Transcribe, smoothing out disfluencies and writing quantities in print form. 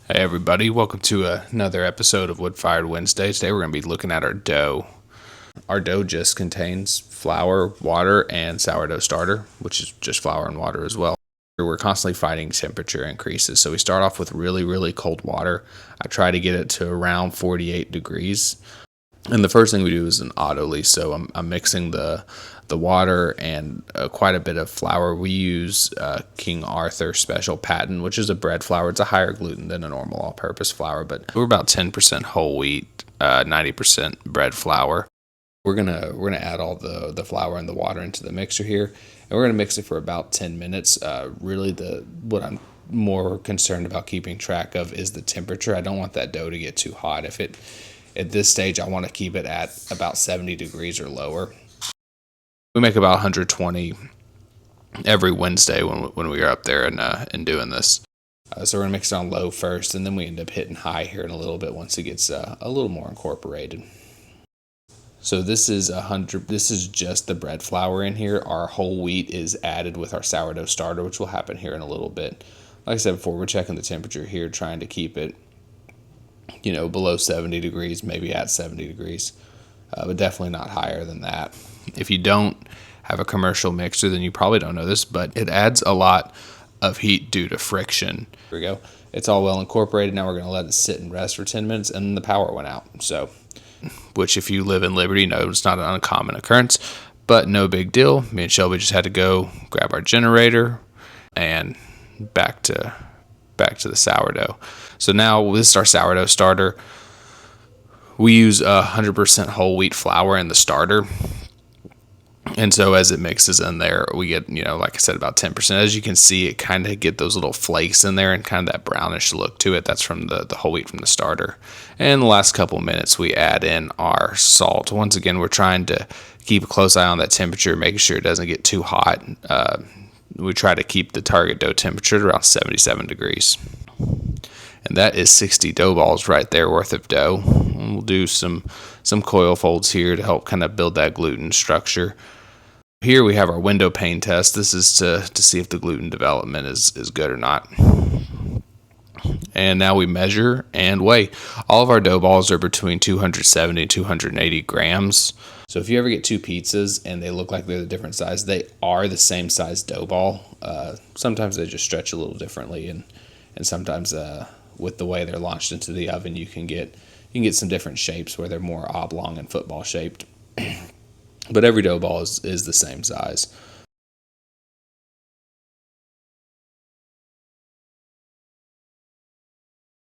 Hey everybody, welcome to another episode of Wood Fired Wednesday. Today we're going to be looking at our dough. Our dough just contains flour, water, and sourdough starter, which is just flour and water as well. We're constantly fighting temperature increases, so we start off with really, really cold water. I try to get it to around 48 degrees. And the first thing we do is an autoly, so I'm mixing the water and quite a bit of flour. We use King Arthur Special Patent, which is a bread flour. It's a higher gluten than a normal all-purpose flour, but we're about 10% whole wheat, 90% bread flour. We're gonna add all the flour and the water into the mixer here, and we're gonna mix it for about 10 minutes. Really, what I'm more concerned about keeping track of is the temperature. I don't want that dough to get too hot. At this stage, I want to keep it at about 70 degrees or lower. We make about 120 every Wednesday when we are up there and doing this. So we're gonna mix it on low first, and then we end up hitting high here in a little bit once it gets a little more incorporated. So this is 100. This is just the bread flour in here. Our whole wheat is added with our sourdough starter, which will happen here in a little bit. Like I said before, we're checking the temperature here, trying to keep it below 70 degrees, maybe at 70 degrees, but definitely not higher than that. If you don't have a commercial mixer, then you probably don't know this, but it adds a lot of heat due to friction. Here we go. It's all well incorporated. Now we're going to let it sit and rest for 10 minutes, and the power went out. So, which if you live in Liberty, no, it's not an uncommon occurrence, but no big deal. Me and Shelby just had to go grab our generator and back to the sourdough. So now this is our sourdough starter. We use 100% whole wheat flour in the starter. And so as it mixes in there, we get, like I said, about 10%. As you can see, it kind of get those little flakes in there and kind of that brownish look to it. That's from the whole wheat from the starter. And the last couple of minutes, we add in our salt. Once again, we're trying to keep a close eye on that temperature, making sure it doesn't get too hot. We try to keep the target dough temperature at around 77 degrees. And that is 60 dough balls right there worth of dough. And we'll do some coil folds here to help kind of build that gluten structure. Here we have our window pane test. This is to see if the gluten development is good or not. And now we measure and weigh. All of our dough balls are between 270 and 280 grams. So if you ever get two pizzas and they look like they're the different size, they are the same size dough ball. Sometimes they just stretch a little differently, and sometimes with the way they're launched into the oven, you can get some different shapes where they're more oblong and football shaped. But every dough ball is the same size.